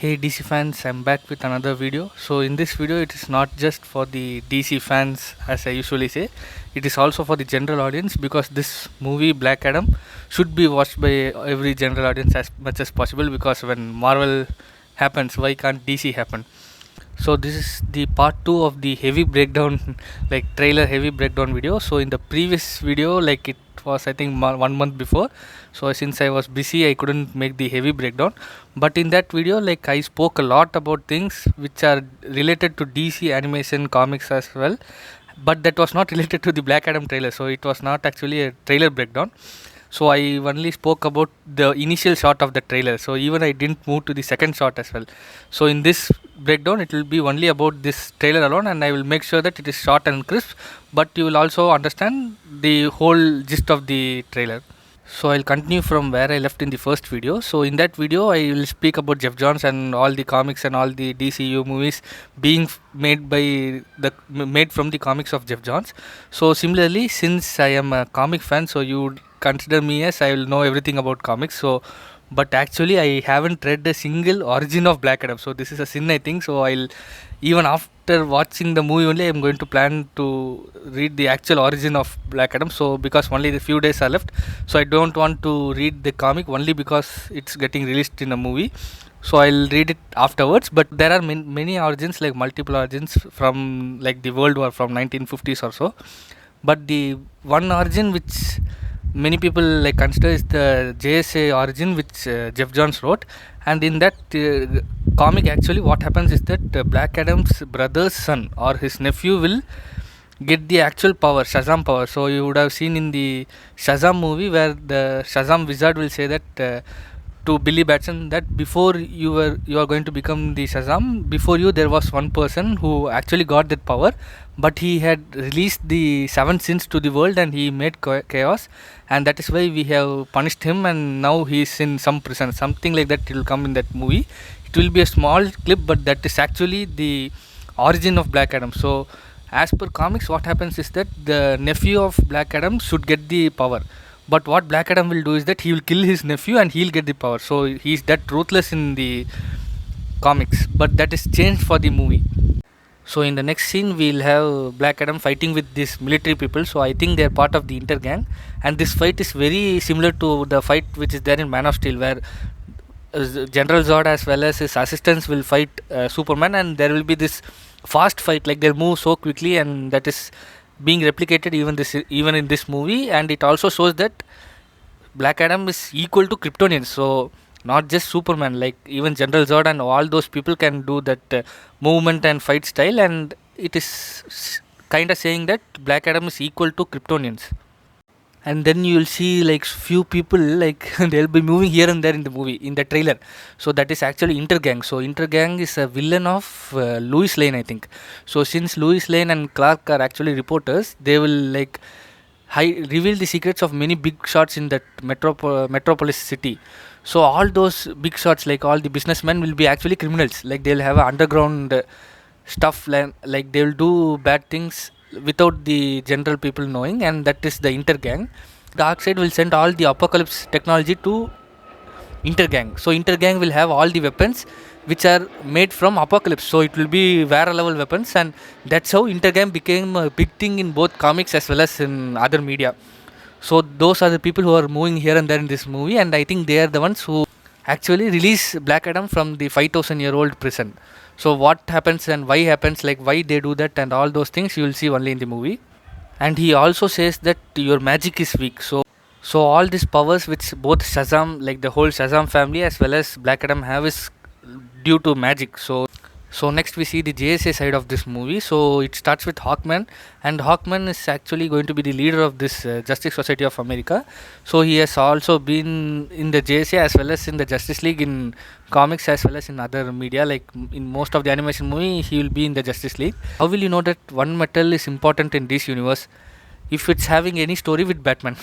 Hey DC fans, I'm back with another video. So in this video it is not just for the DC fans as I usually say, it is also for the general audience because this movie Black Adam should be watched by every general audience as much as possible, because when Marvel happens, why can't DC happen? So this is the part 2 of the heavy breakdown like trailer heavy breakdown video. So in the previous video, like it was I think 1 month before, so since I was busy I couldn't make the heavy breakdown, but in that video like I spoke a lot about things which are related to DC animation comics as well, but that was not related to the Black Adam trailer, so it was not actually a trailer breakdown. So I only spoke about the initial shot of the trailer, so even I didn't move to the second shot as well. So in this breakdown it will be only about this trailer alone, and I will make sure that it is short and crisp, but you will also understand the whole gist of the trailer. So I'll continue from where I left in the first video. So in that video I will speak about Jeff Johns and all the comics and all the DCU movies being made from the comics of Jeff Johns. So similarly, since I am a comic fan, so you would consider me as I will know everything about comics. So but actually I haven't read a single origin of Black Adam, so this is a sin I think. So I'll, even after watching the movie only, I'm going to plan to read the actual origin of Black Adam. So because only the few days are left, so I don't want to read the comic only because it's getting released in a movie, so I'll read it afterwards. But there are many origins, like multiple origins from like the World War from 1950s or so, but the one origin which many people like consider is the JSA origin which Jeff Johns wrote. And in that comic actually what happens is that Black Adam's brother's son or his nephew will get the actual power, Shazam power. So you would have seen in the Shazam movie where the Shazam wizard will say that to Billy Batson that before you are going to become the Shazam, before you there was one person who actually got that power, but he had released the 7 sins to the world and he made chaos, and that is why we have punished him, and now he is in some prison, something like that. It will come in that movie. It will be a small clip, but that is actually the origin of Black Adam. So as per comics, what happens is that the nephew of Black Adam should get the power, but what Black Adam will do is that he will kill his nephew and he'll get the power. So he's that ruthless in the comics, but that is changed for the movie. So in the next scene we'll have Black Adam fighting with these military people. So I think they're part of the Inter gang, and this fight is very similar to the fight which is there in Man of Steel, where General Zod as well as his assistants will fight Superman, and there will be this fast fight, like they'll move so quickly, and that is being replicated even in this movie. And it also shows that Black Adam is equal to Kryptonians, so not just Superman, like even General Zod and all those people can do that movement and fight style, and it is kind of saying that Black Adam is equal to Kryptonians. And then you will see like few people like they'll be moving here and there in the movie, in the trailer. So that is actually Intergang. So Intergang is a villain of Louis Lane, I think. So since Louis Lane and Clark are actually reporters, they will like reveal the secrets of many big shots in that metropolis city. So all those big shots, like all the businessmen, will be actually criminals. Like they'll have a underground stuff, like they will do bad things without the general people knowing, and that is the Intergang. Darkseid will send all the apocalypse technology to Intergang. So Intergang will have all the weapons which are made from Apocalypse. So it will be Vara level weapons, and that's how Intergang became a big thing in both comics as well as in other media. So those are the people who are moving here and there in this movie, and I think they are the ones who actually release Black Adam from the 5,000-year-old prison. So what happens and why happens, like why they do that and all those things, you will see only in the movie. And he also says that your magic is weak. So all these powers which both Shazam, like the whole Shazam family as well as Black Adam have, is due to magic. So next we see the JSA side of this movie. So it starts with Hawkman, and Hawkman is actually going to be the leader of this Justice Society of America. So he has also been in the JSA as well as in the Justice League in comics as well as in other media. Like in most of the animation movie, he will be in the Justice League. How will you know that one metal is important in this universe? If it's having any story with Batman.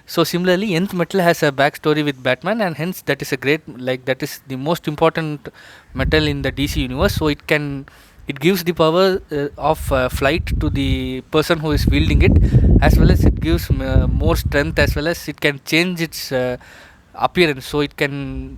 So similarly, Nth Metal has a backstory with Batman, and hence that is a great, like that is the most important metal in the DC universe. So it gives the power of flight to the person who is wielding it, as well as it gives more strength, as well as it can change its appearance. So it can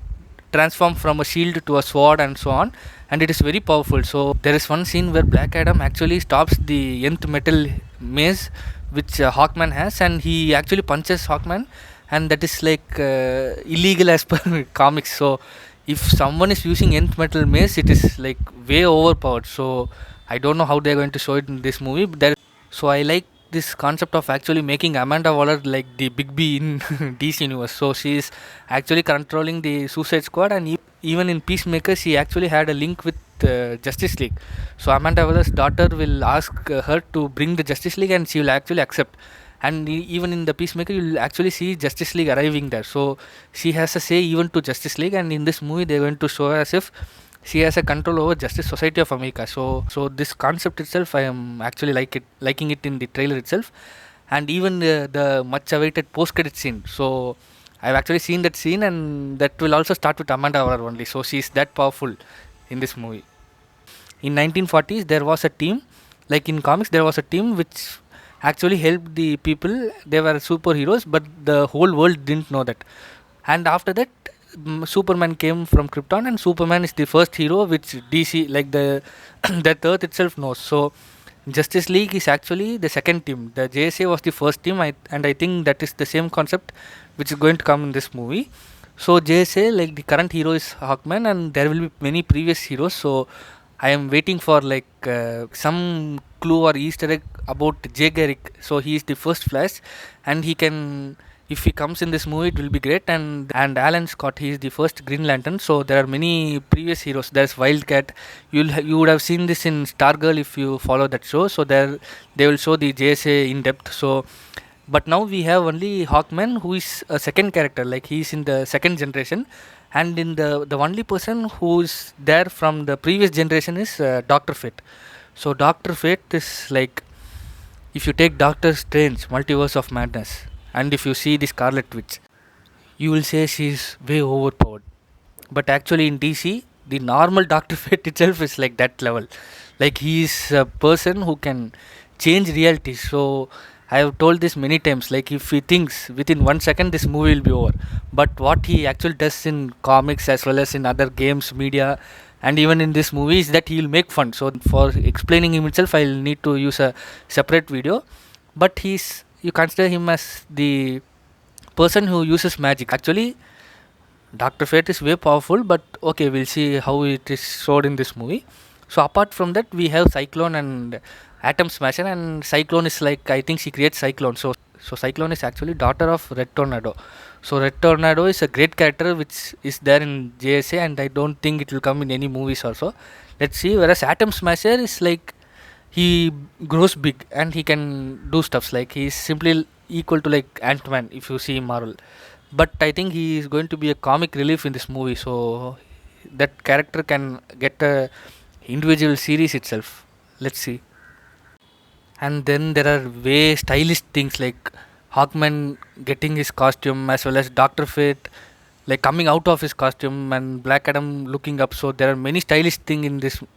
transform from a shield to a sword and so on, and it is very powerful. So there is one scene where Black Adam actually stops the nth metal mace which Hawkman has, and he actually punches Hawkman, and that is like illegal as per comics. So if someone is using nth metal mace, it is like way overpowered. So I don't know how they are going to show it in this movie, but there. So I like this concept of actually making Amanda Waller like the big B in DC universe. So she is actually controlling the Suicide Squad, and even in Peacemaker she actually had a link with Justice League. So Amanda Waller's daughter will ask her to bring the Justice League, and she will actually accept. And even in the Peacemaker, you'll actually see Justice League arriving there. So she has a say even to Justice League, and in this movie, they're going to show as if she has a control over Justice Society of America. So this concept itself, I am actually liking it in the trailer itself, and even the much awaited post credit scene. So I've actually seen that scene, and that will also start with Amanda Waller only. So she's that powerful in this movie. In 1940s, there was a team, like in comics, there was a team which actually helped the people. They were superheroes, but the whole world didn't know that. And after that, Superman came from Krypton, and Superman is the first hero which DC, like the that Earth itself knows. So Justice League is actually the second team. The JSA was the first team, and I think that is the same concept which is going to come in this movie. So JSA, like the current hero is Hawkman, and there will be many previous heroes. So I am waiting for like some clue or Easter egg about Jay Garrick. So he is the first Flash, and he can, if he comes in this movie, it will be great. And Alan Scott, he is the first Green Lantern. So there are many previous heroes. There's Wildcat. You would have seen this in Stargirl if you follow that show. So there they will show the JSA in depth. So but now we have only Hawkman, who is a second character, like he is in the second generation, and in the only person who is there from the previous generation is Doctor Fate. So Doctor Fate is like, if you take Doctor Strange Multiverse of Madness, and if you see the Scarlet Witch, you will say she is way overpowered. But actually in DC, the normal Doctor Fate itself is like that level. Like he is a person who can change reality. So I have told this many times, like if he thinks within 1 second this movie will be over. But what he actually does in comics as well as in other games, media, and even in this movie is that he will make fun. So for explaining him itself, I'll need to use a separate video. But you consider him as the person who uses magic. Actually, Doctor Fate is way powerful, but okay, we'll see how it is showed in this movie. So apart from that, we have Cyclone and Atom Smasher, and Cyclone is like, I think she creates Cyclone. So Cyclone is actually daughter of Red Tornado. So Red Tornado is a great character which is there in JSA, and I don't think it will come in any movies also. Let's see. Whereas Atom Smasher is like, he grows big and he can do stuffs, like he is simply equal to like Ant-Man if you see Marvel. But I think he is going to be a comic relief in this movie, so that character can get a individual series itself. Let's see. And then there are way stylish things like Hawkman getting his costume, as well as Doctor Fate like coming out of his costume, and Black Adam looking up. So there are many stylish things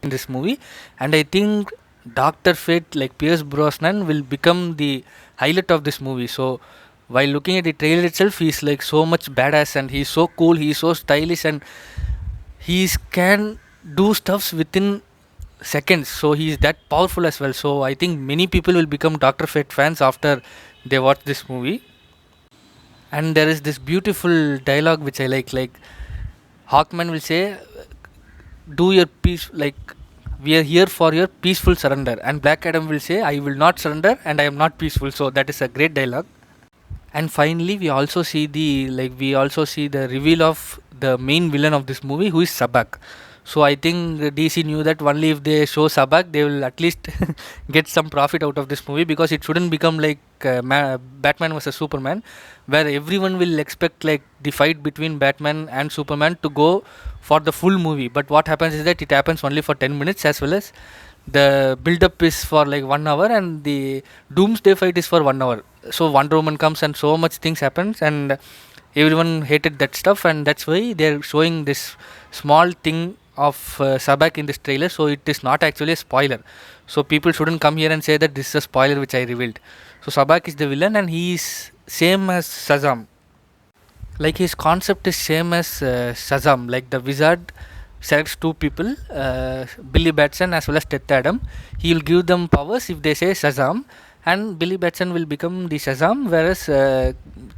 in this movie, and I think Doctor Fate, like Pierce Brosnan, will become the highlight of this movie. So while looking at the trailer itself, he's like so much badass, and he's so cool, he's so stylish, and he can do stuffs within seconds. So he's that powerful as well. So I think many people will become Doctor Fate fans after they watch this movie. And there is this beautiful dialogue which I like Hawkman will say, do your peace, like we are here for your peaceful surrender, and Black Adam will say, I will not surrender and I am not peaceful. So that is a great dialogue. And finally we also see the reveal of the main villain of this movie, who is Sabak. So I think DC knew that only if they show Sabak, they will at least get some profit out of this movie, because it shouldn't become like Batman vs Superman, where everyone will expect like the fight between Batman and Superman to go for the full movie. But what happens is that it happens only for 10 minutes, as well as the build up is for like 1 hour, and the Doomsday fight is for 1 hour. So Wonder Woman comes and so much things happens, and everyone hated that stuff, and that's why they're showing this small thing of Sabak in this trailer. So it is not actually a spoiler, so people shouldn't come here and say that this is a spoiler which I revealed. So Sabak is the villain, and he is same as Shazam. Like his concept is same as Shazam. Like the wizard selects two people, Billy Batson as well as Ted Adam. He will give them powers if they say Shazam, and Billy Batson will become the Shazam, whereas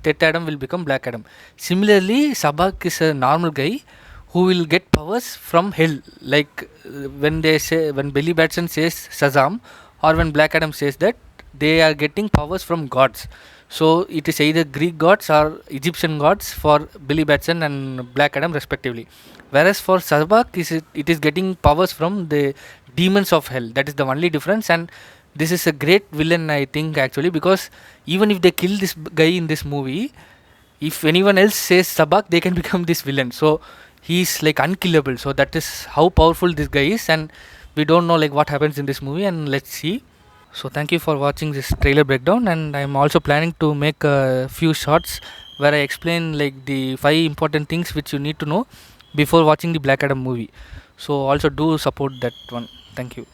Ted Adam will become Black Adam. Similarly, Sabak is a normal guy who will get powers from hell. Like when Billy Batson says Shazam, or when Black Adam says that, they are getting powers from gods. So it is either Greek gods or Egyptian gods for Billy Batson and Black Adam respectively. Whereas for Sabak, it is getting powers from the demons of hell. That is the only difference, and this is a great villain, I think, actually, because even if they kill this guy in this movie, if anyone else says Sabak, they can become this villain. So he's like unkillable. So that is how powerful this guy is, and we don't know like what happens in this movie, and let's see. So thank you for watching this trailer breakdown, and I'm also planning to make a few shorts where I explain like the 5 important things which you need to know before watching the Black Adam movie. So also do support that one. Thank you.